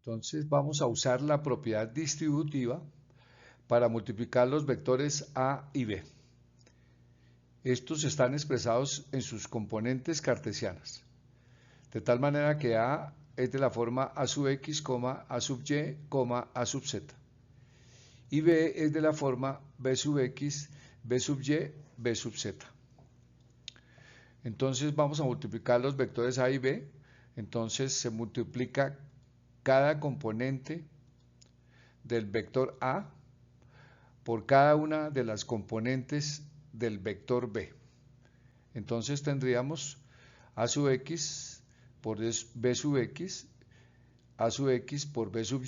Entonces vamos a usar la propiedad distributiva para multiplicar los vectores A y B. Estos están expresados en sus componentes cartesianas, de tal manera que A es de la forma A sub x, A sub y, A sub z. Y B es de la forma B sub x, B sub y, B sub z. Entonces vamos a multiplicar los vectores A y B. Entonces se multiplica cada componente del vector A por cada una de las componentes del vector B. Entonces tendríamos A sub x por B sub x, A sub x por B sub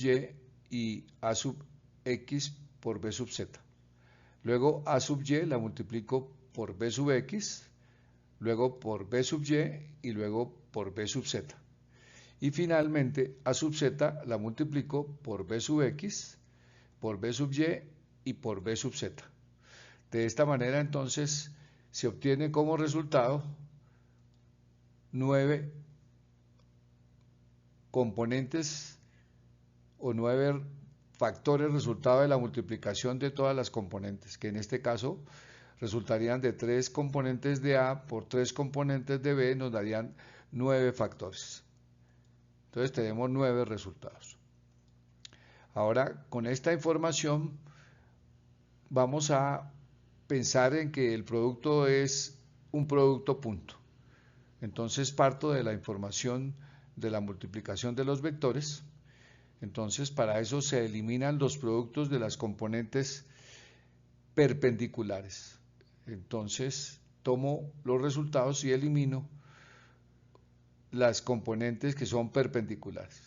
y A sub x por B sub z. Luego A sub y la multiplico por B sub x, luego por B sub y luego por B sub z. Y finalmente A sub z la multiplico por B sub x, por B sub y por B sub z. De esta manera entonces se obtiene como resultado 9 componentes o 9 factores resultado de la multiplicación de todas las componentes, que en este caso resultarían de 3 componentes de A por 3 componentes de B, nos darían 9 factores. Entonces tenemos 9 resultados. Ahora, con esta información vamos a pensar en que el producto es un producto punto. Entonces parto de la información de la multiplicación de los vectores. Entonces para eso se eliminan los productos de las componentes perpendiculares. Entonces tomo los resultados y elimino las componentes que son perpendiculares.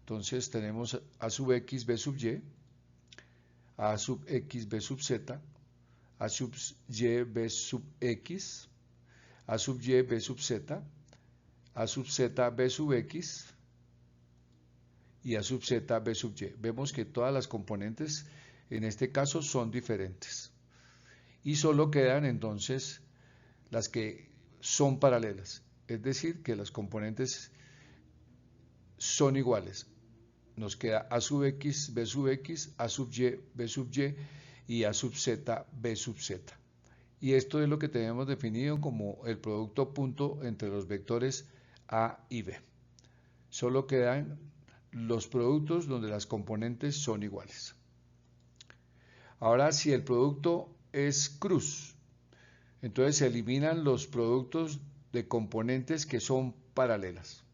Entonces tenemos A sub x, B sub y, A sub x, B sub z, A sub y, B sub x, A sub y, B sub z, A sub z, B sub x y A sub z, B sub y. Vemos que todas las componentes en este caso son diferentes. Y solo quedan entonces las que son paralelas, es decir, que las componentes son iguales. Nos queda A sub x, B sub x, A sub y, B sub y A sub z, B sub z. Y esto es lo que tenemos definido como el producto punto entre los vectores A y B. Solo quedan los productos donde las componentes son iguales. Ahora, si el producto es cruz, entonces se eliminan los productos de componentes que son paralelas.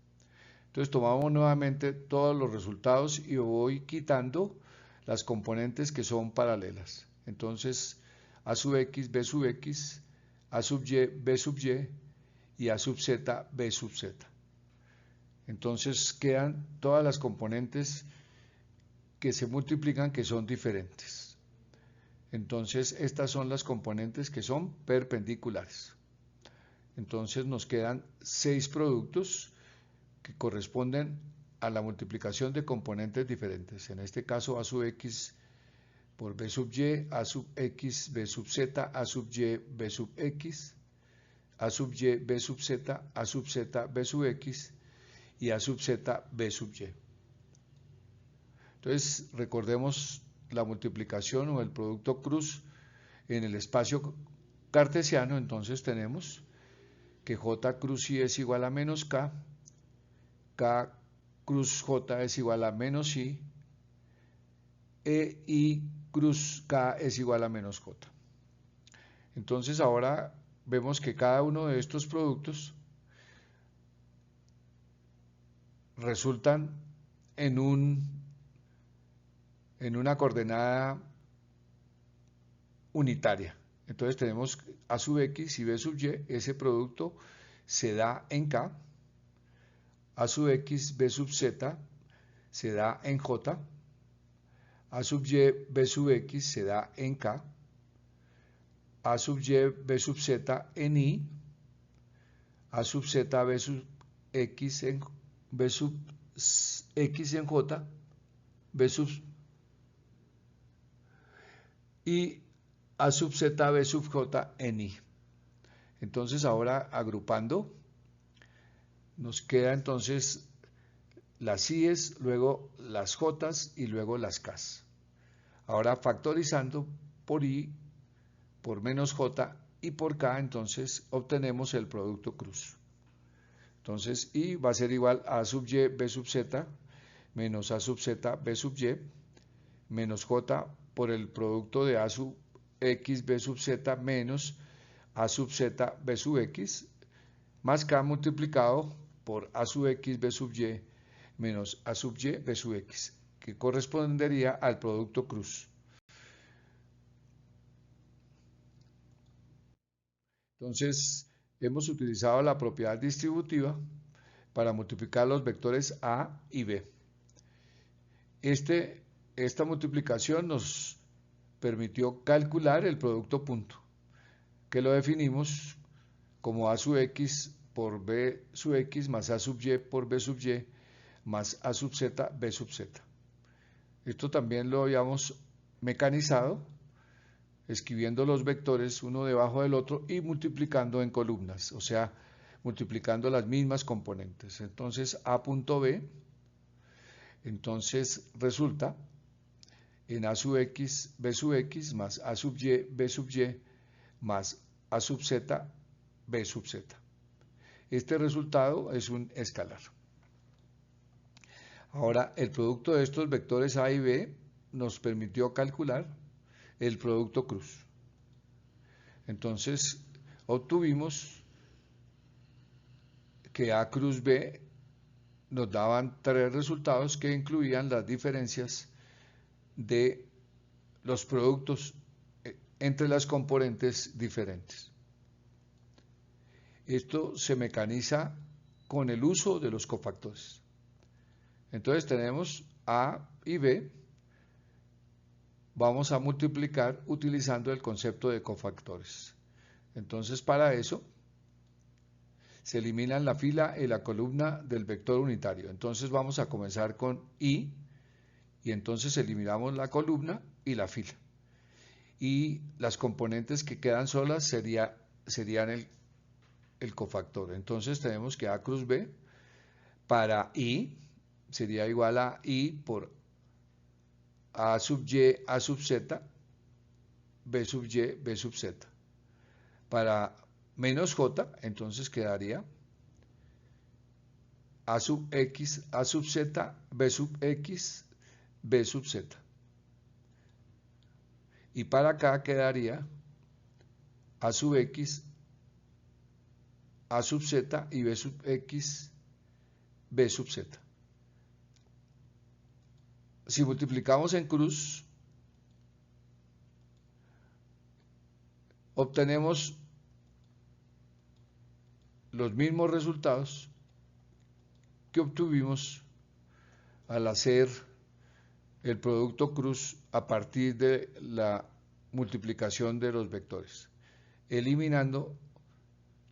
Entonces tomamos nuevamente todos los resultados y voy quitando las componentes que son paralelas. Entonces A sub x, B sub x, A sub y, B sub y A sub z, B sub z. Entonces quedan todas las componentes que se multiplican que son diferentes. Entonces estas son las componentes que son perpendiculares. Entonces nos quedan 6 productos que corresponden a la multiplicación de componentes diferentes. En este caso A sub x por B sub y, A sub x, B sub z, A sub y, B sub x, A sub y, B sub z, A sub z, B sub x y A sub z, B sub y. Entonces recordemos la multiplicación o el producto cruz en el espacio cartesiano. Entonces tenemos que J cruz I es igual a menos K, K cruz J es igual a menos I, e I cruz K es igual a menos J. Entonces ahora vemos que cada uno de estos productos resultan en una coordenada unitaria. Entonces tenemos A sub x y B sub y, ese producto se da en K, A sub x, B sub z se da en J, A sub y, B sub x se da en K, A sub y, B sub z en I, A sub z, B sub x en B sub x en J, B sub y A sub z, B sub j en I. Entonces ahora agrupando nos queda entonces las i's, luego las j's y luego las k's. Ahora factorizando por i, por menos j y por k, entonces obtenemos el producto cruz. Entonces i va a ser igual a sub y b sub z menos a sub z b sub y menos j por el producto de a sub x b sub z menos a sub z b sub x más k multiplicado por a sub x b sub y menos a sub y b sub x, que correspondería al producto cruz. Entonces, hemos utilizado la propiedad distributiva para multiplicar los vectores a y b. Esta multiplicación nos permitió calcular el producto punto, que lo definimos como a sub x por b sub x más a sub y por b sub y más a sub z b sub z. Esto también lo habíamos mecanizado, escribiendo los vectores uno debajo del otro y multiplicando en columnas, o sea, multiplicando las mismas componentes. Entonces, a punto b, entonces resulta en a sub x, b sub x, más a sub y, b sub y, más a sub z, b sub z. Este resultado es un escalar. Ahora, el producto de estos vectores a y b nos permitió calcular el producto cruz. Entonces, obtuvimos que a cruz b nos daban tres resultados que incluían las diferencias de los productos entre las componentes diferentes. Esto se mecaniza con el uso de los cofactores. Entonces tenemos a y b, vamos a multiplicar utilizando el concepto de cofactores. Entonces para eso se eliminan la fila y la columna del vector unitario. Entonces vamos a comenzar con i y entonces eliminamos la columna y la fila. Y las componentes que quedan solas serían el cofactor. Entonces tenemos que a cruz b para i sería igual a i por a sub y, a sub z, b sub y, b sub z. Para menos j, entonces quedaría a sub x, a sub z, b sub x, b sub z. Y para acá quedaría a sub x, a sub z y b sub x, b sub z. Si multiplicamos en cruz, obtenemos los mismos resultados que obtuvimos al hacer el producto cruz a partir de la multiplicación de los vectores, eliminando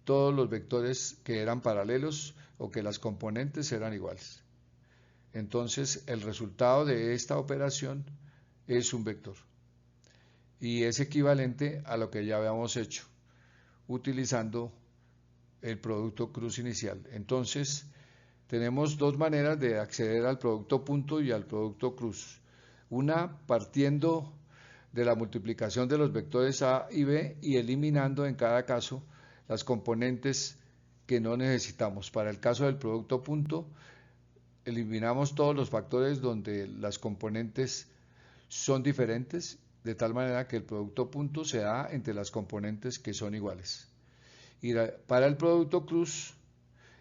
todos los vectores que eran paralelos o que las componentes eran iguales. Entonces, el resultado de esta operación es un vector y es equivalente a lo que ya habíamos hecho utilizando el producto cruz inicial. Entonces, tenemos dos maneras de acceder al producto punto y al producto cruz. Una partiendo de la multiplicación de los vectores a y b y eliminando en cada caso las componentes que no necesitamos. Para el caso del producto punto, eliminamos todos los factores donde las componentes son diferentes, de tal manera que el producto punto se da entre las componentes que son iguales. Y para el producto cruz,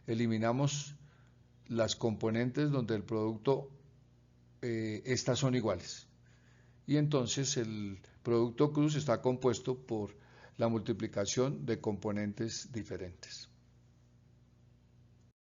eliminamos las componentes donde el producto, estas son iguales. Y entonces el producto cruz está compuesto por la multiplicación de componentes diferentes.